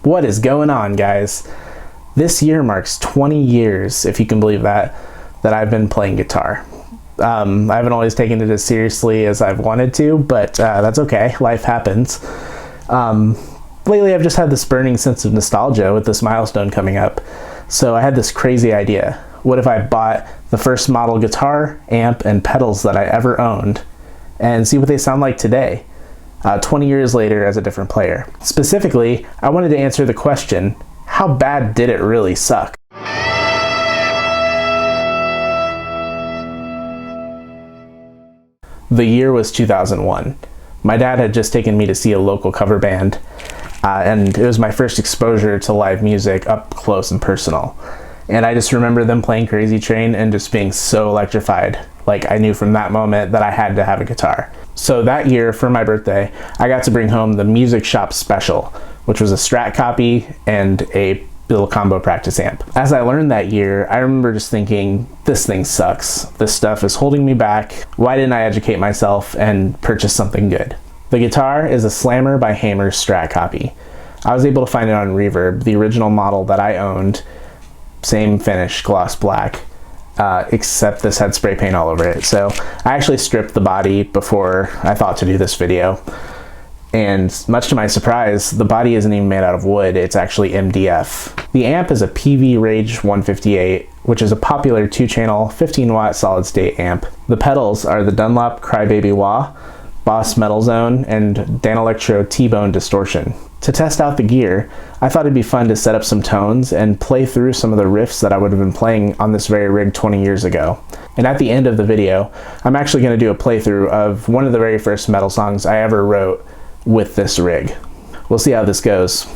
What is going on, guys? This year marks 20 years, if you can believe that I've been playing guitar. I haven't always taken it as seriously as I've wanted to, but that's okay. Life happens. Lately, I've just had this burning sense of nostalgia with this milestone coming up. So I had this crazy idea. What if I bought the first model guitar, amp, and pedals that I ever owned and see what they sound like today, 20 years later as a different player? Specifically, I wanted to answer the question, how bad did it really suck? The year was 2001. My dad had just taken me to see a local cover band, and it was my first exposure to live music up close and personal. And I just remember them playing Crazy Train and just being so electrified. Like, I knew from that moment that I had to have a guitar. So that year, for my birthday, I got to bring home the Music Shop Special, which was a Strat-copy and a little combo practice amp. As I learned that year, I remember just thinking, this thing sucks. This stuff is holding me back. Why didn't I educate myself and purchase something good? The guitar is a Slammer by Hamer's Strat-copy. I was able to find it on Reverb, the original model that I owned, same finish, gloss black, except this had spray paint all over it. So I actually stripped the body before I thought to do this video. And much to my surprise, the body isn't even made out of wood, it's actually MDF. The amp is a Peavey Rage 158, which is a popular 2-channel, 15-watt solid-state amp. The pedals are the Dunlop Cry Baby Wah, Boss Metal Zone, and Danelectro T-Bone Distortion. To test out the gear, I thought it'd be fun to set up some tones and play through some of the riffs that I would have been playing on this very rig 20 years ago. And at the end of the video, I'm actually going to do a playthrough of one of the very first metal songs I ever wrote with this rig. We'll see how this goes.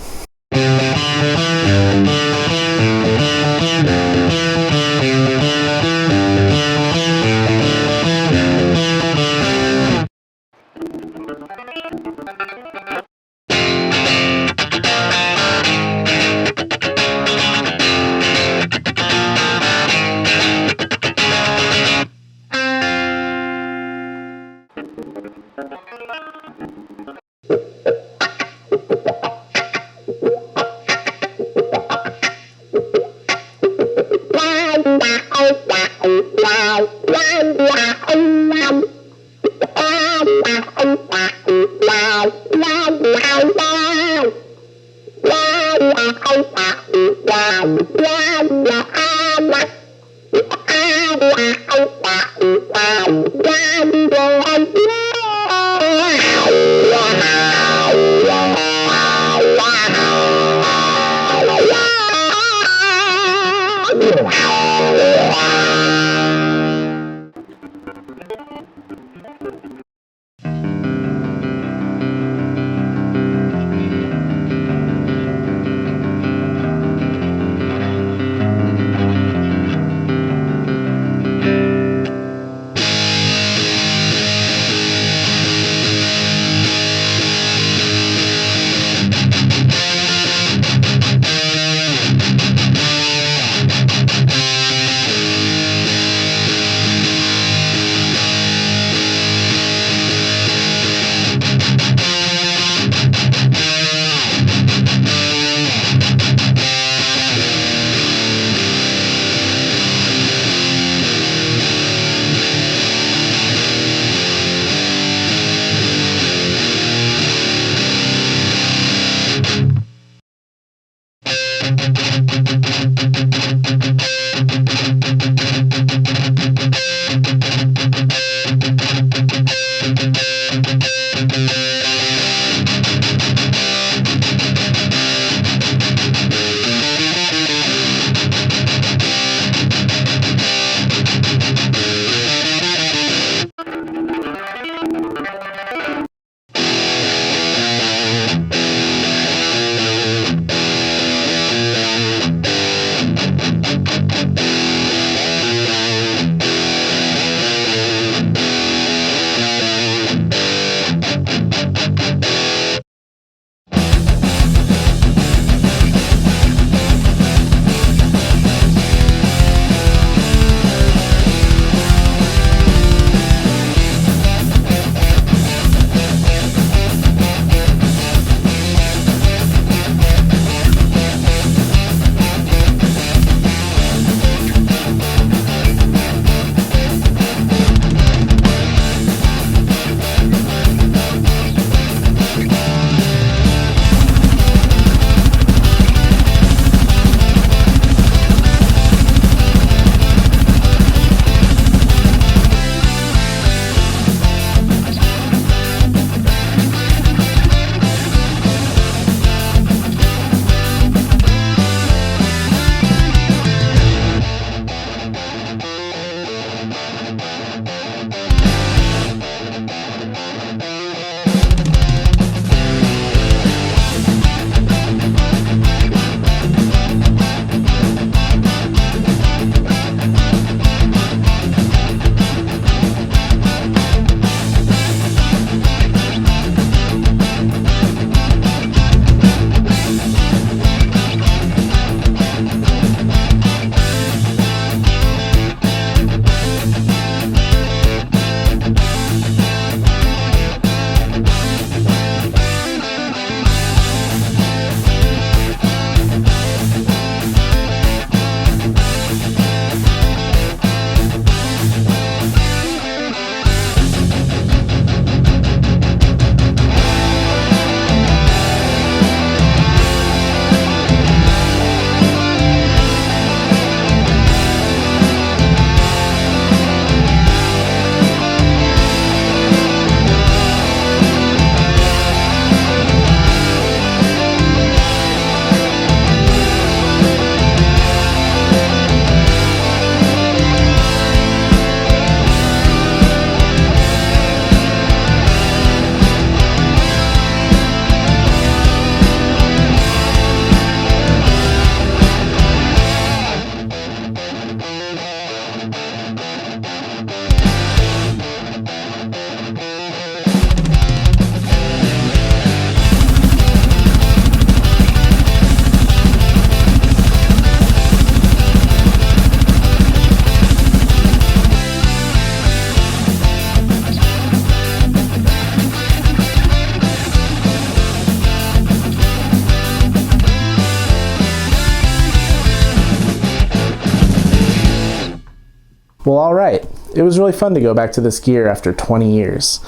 Well, alright, it was really fun to go back to this gear after 20 years.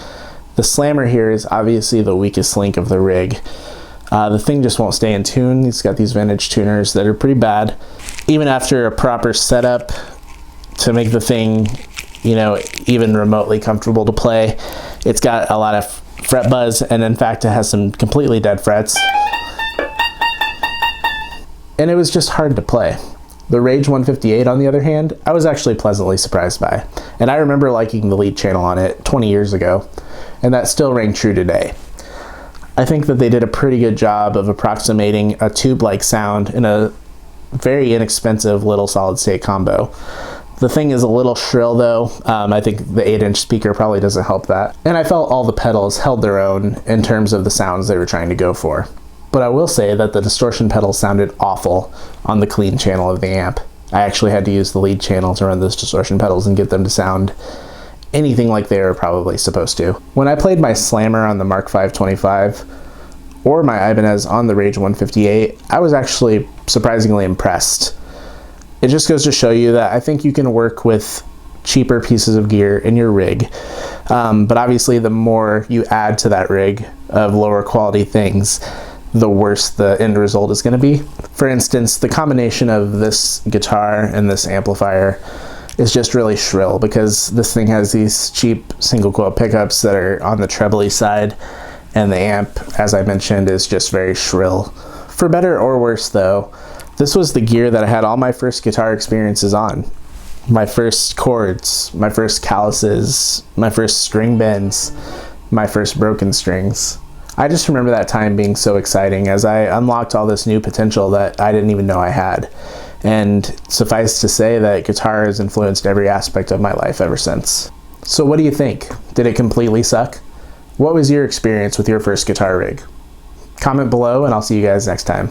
The slammer here is obviously the weakest link of the rig. The thing just won't stay in tune. It's got these vintage tuners that are pretty bad. Even after a proper setup to make the thing, you know, even remotely comfortable to play, it's got a lot of fret buzz, and in fact it has some completely dead frets. And it was just hard to play. The Rage 158, on the other hand, I was actually pleasantly surprised by. And I remember liking the lead channel on it 20 years ago, and that still rang true today. I think that they did a pretty good job of approximating a tube-like sound in a very inexpensive little solid-state combo. The thing is a little shrill though. I think the 8-inch speaker probably doesn't help that. And I felt all the pedals held their own in terms of the sounds they were trying to go for. But I will say that the distortion pedals sounded awful on the clean channel of the amp. I actually had to use the lead channel to run those distortion pedals and get them to sound anything like they were probably supposed to. When I played my Slammer on the Mark 525 or my Ibanez on the Rage 158, I was actually surprisingly impressed. It just goes to show you that I think you can work with cheaper pieces of gear in your rig, but obviously the more you add to that rig of lower quality things, the worse the end result is going to be. For instance, the combination of this guitar and this amplifier is just really shrill because this thing has these cheap single coil pickups that are on the trebly side, and the amp, as I mentioned, is just very shrill. For better or worse though, this was the gear that I had all my first guitar experiences on. My first chords, my first calluses, my first string bends, my first broken strings. I just remember that time being so exciting as I unlocked all this new potential that I didn't even know I had. And suffice to say that guitar has influenced every aspect of my life ever since. So what do you think? Did it completely suck? What was your experience with your first guitar rig? Comment below and I'll see you guys next time.